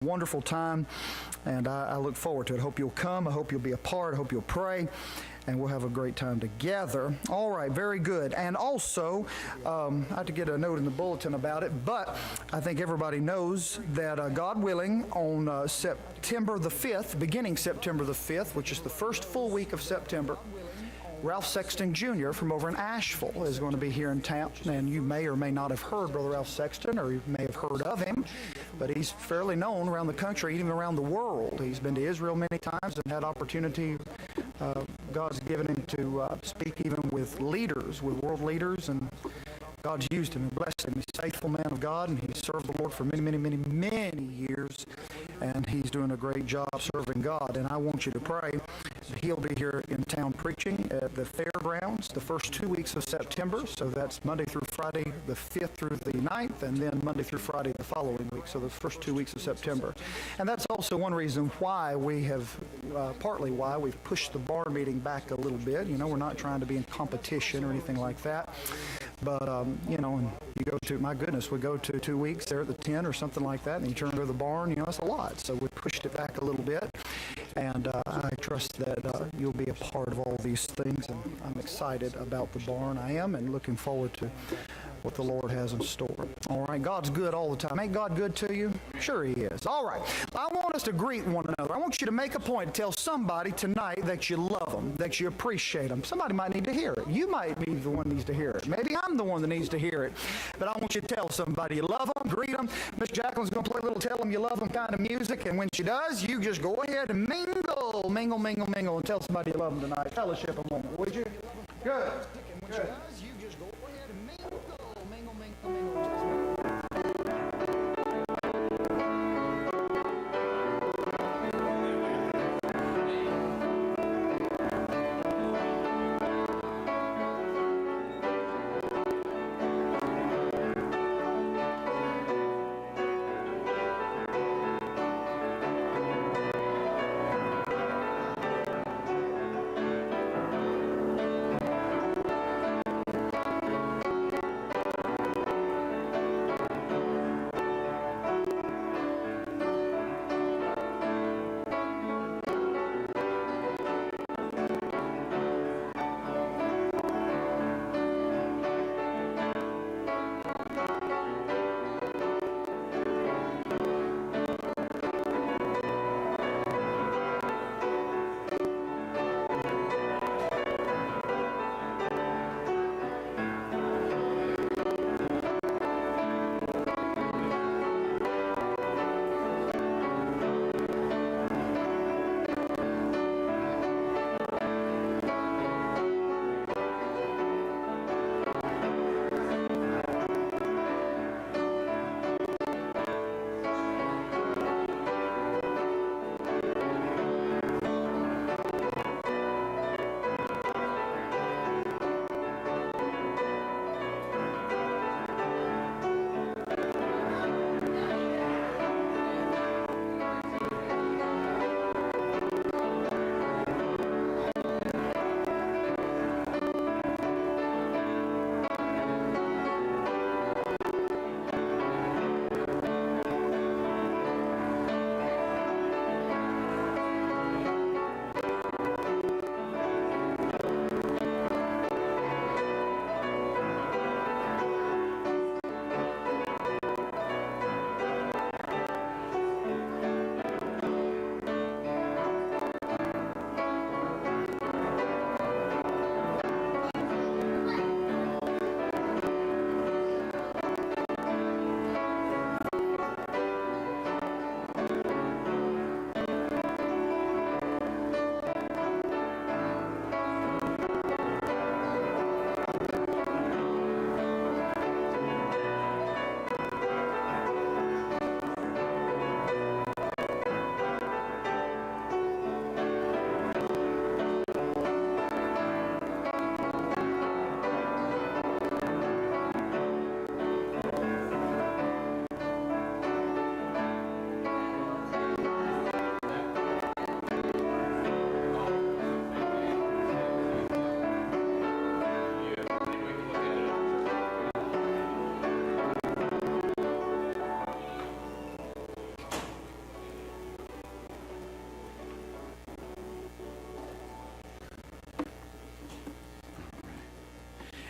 Wonderful time, and I look forward to it. I hope you'll come. I hope you'll be a part. I hope you'll pray, and we'll have a great time together. All right, very good. And also, I had to get a note in the bulletin about it, but I think everybody knows that God willing, on September the 5th, beginning September the 5th, which is the first full week of September, Ralph Sexton Jr. from over in Asheville is going to be here in town, and you may or may not have heard Brother Ralph Sexton, or you may have heard of him, but he's fairly known around the country, even around the world. He's been to Israel many times and had opportunity. God's given him to speak even with leaders, with world leaders, and God's used him and blessed him. He's a faithful man of God, and he's served the Lord for many years, and he's doing a great job serving God. And I want you to pray. He'll be here in town preaching at the fairgrounds the first 2 weeks of September. So that's Monday through Friday, the 5th through the 9th, and then Monday through Friday the following week. So the first 2 weeks of September. And that's also one reason why we have, partly why we've pushed the bar meeting back a little bit. You know, we're not trying to be in competition or anything like that. But, you know, and you go to, my goodness, we go to 2 weeks there at the 10 or something like that, and you turn to the barn, you know, it's a lot. So we pushed it back a little bit. And I trust that you'll be a part of all these things, and I'm excited about the barn. I am, and looking forward to what the Lord has in store. All right, God's good all the time. Ain't God good to you? Sure He is. All right, I want us to greet one another. I want you to make a point to tell somebody tonight that you love them, that you appreciate them. Somebody might need to hear it. You might be the one that needs to hear it. Maybe I'm the one that needs to hear it. But I want you to tell somebody you love them, greet them. Miss Jacqueline's going to play a little tell them you love them kind of music, and when she does, you just go ahead and mingle, and tell somebody you love them tonight. Fellowship a moment, would you? Good. Good. You just go ahead and mingle.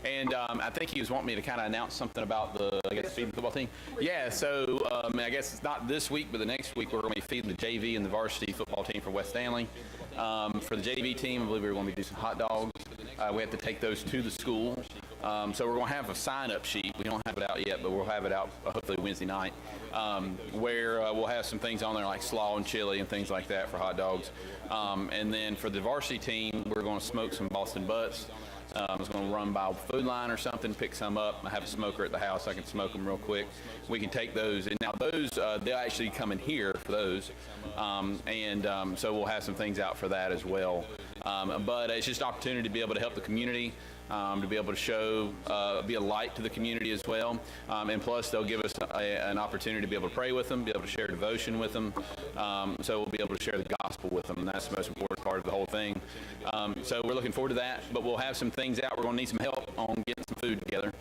And I think he was wanting me to kind of announce something about the, I guess, feeding the football team. Yeah, so I guess it's not this week, but the next week we're going to be feeding the JV and the varsity football team for West Stanley. For the JV team, I believe we're going to be doing some hot dogs. We have to take those to the school. So we're going to have a sign-up sheet. We don't have it out yet, but we'll have it out hopefully Wednesday night, where we'll have some things on there like slaw and chili and things like that for hot dogs. And then for the varsity team, we're going to smoke some Boston butts. I was going to run by Food Line or something, pick some up. I have a smoker at the house. I can smoke them real quick. We can take those. And now those, they'll actually come in here for those. So we'll have some things out for that as well. But it's just an opportunity to be able to help the community, to be able to show, be a light to the community as well. And plus, they'll give us an opportunity to be able to pray with them, be able to share devotion with them. So we'll be able to share the gospel with them, and that's the most important part of the whole thing. So we're looking forward to that, but we'll have some things out. We're going to need some help on getting some food together.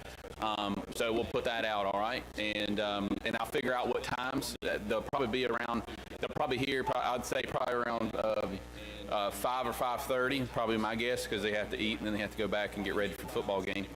So we'll put that out, all right? And I'll figure out what times. They'll probably be around, they'll probably here, I'd say probably around 5 or 5:30, probably my guess, because they have to eat and then they have to go back and get ready for the football game.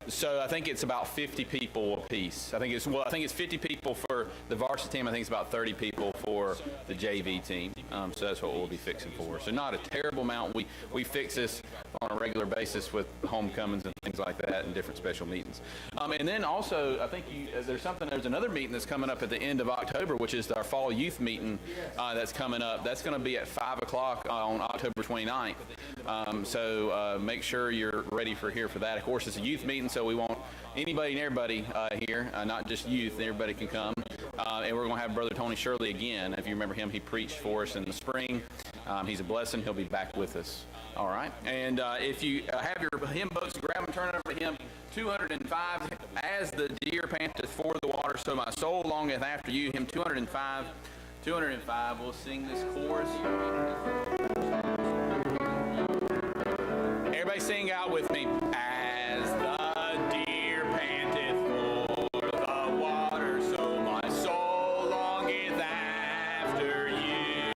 So I think it's about 50 people apiece. I think it's 50 people for the varsity team. I think it's about 30 people for the JV team. So that's what we'll be fixing for. So not a terrible amount. We fix this on a regular basis with homecomings and things like that and different special meetings. And then also, I think there's another meeting that's coming up at the end of October, which is our fall youth meeting that's coming up. That's going to be at 5 o'clock on October 29th. So make sure you're ready for that. Of course, it's a youth meeting, so we want anybody and everybody here, not just youth. Everybody can come. And we're going to have Brother Tony Shirley again. If you remember him, he preached for us in the spring. He's a blessing. He'll be back with us. All right. And if you have your hymn books, grab them, turn it over to hymn 205. As the deer panteth for the water, so my soul longeth after you. Hymn 205. 205. We'll sing this chorus. Everybody sing out with me. As the deer panteth for the water, so my soul longeth after you.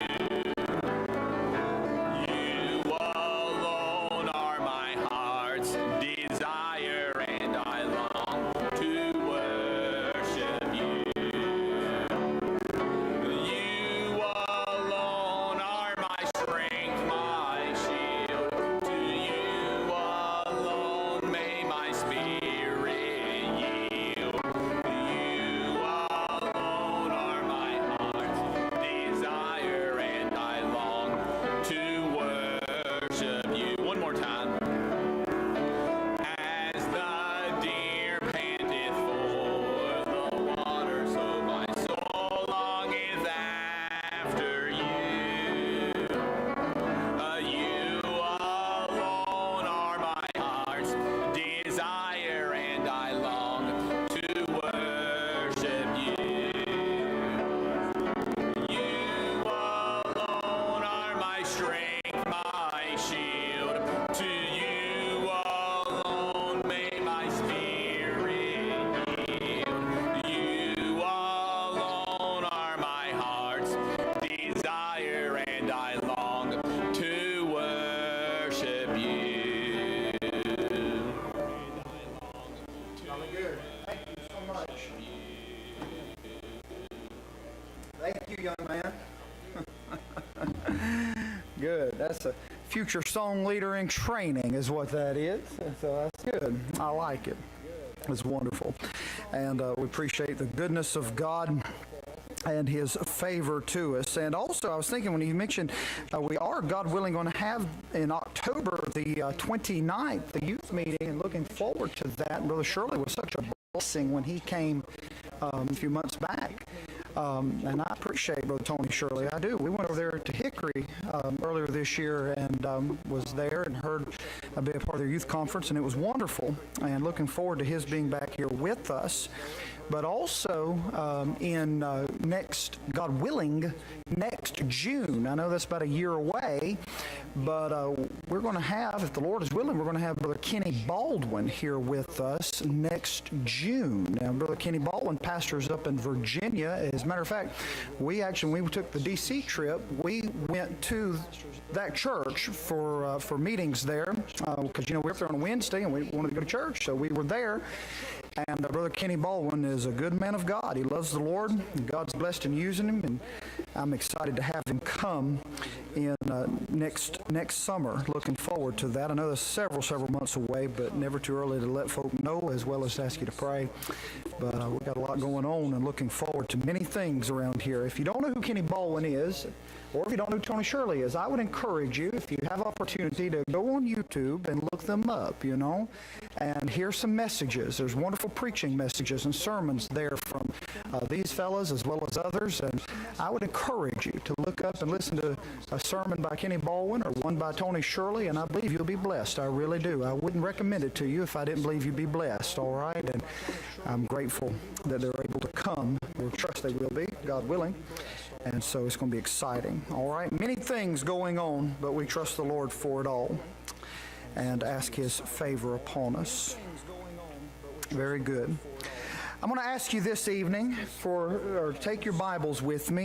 You alone are my heart's desire, and I long to worship you. You alone are my strength, my shield. To you alone may my spirit yield. You alone are my heart's desire, and I long to worship you. One more time. As the deer panteth for the water, so my soul longeth after you. You alone are my heart's desire, and I long to worship you. You alone are my strength, my shield. To you alone may my spirit yield. You alone are my heart's desire, and I long to worship you. Jolly good. Thank you so much. Thank you, young man. Good. That's a future song leader in training is what that is. So that's good. I like it. It's wonderful. And we appreciate the goodness of God and his favor to us. And also, I was thinking when you mentioned we are, God willing, going to have in October the 29th, the youth meeting, and looking forward to that. Brother Shirley was such a blessing when he came a few months back. And I appreciate Brother Tony Shirley. I do. We went over there to Hickory earlier this year and was there and heard a bit part of their youth conference, and it was wonderful. And looking forward to his being back here with us. But also in next, God willing, next June. I know that's about a year away, But we're going to have, if the Lord is willing, we're going to have Brother Kenny Baldwin here with us next June. Now, Brother Kenny Baldwin pastors up in Virginia. As a matter of fact, when we took the D.C. trip, we went to that church for meetings there because, we were up there on a Wednesday and we wanted to go to church, so we were there. And Brother Kenny Baldwin is a good man of God. He loves the Lord, and God's blessed in using him, and I'm excited to have him come in next summer. Looking forward to that. I know that's several months away, but never too early to let folk know, as well as ask you to pray. But we've got a lot going on and looking forward to many things around here. If you don't know who Kenny Baldwin is, or if you don't know who Tony Shirley is, I would encourage you, if you have opportunity, to go on YouTube and look them up, and hear some messages. There's wonderful preaching messages and sermons there from these fellas as well as others, and I would encourage you to look up and listen to a sermon by Kenny Baldwin or one by Tony Shirley, and I believe you'll be blessed. I really do. I wouldn't recommend it to you if I didn't believe you'd be blessed, all right? And I'm grateful that they're able to come. We trust they will be, God willing. And so it's going to be exciting. All right? Many things going on, but we trust the Lord for it all and ask his favor upon us. Very good. I'm going to ask you this evening take your Bibles with me.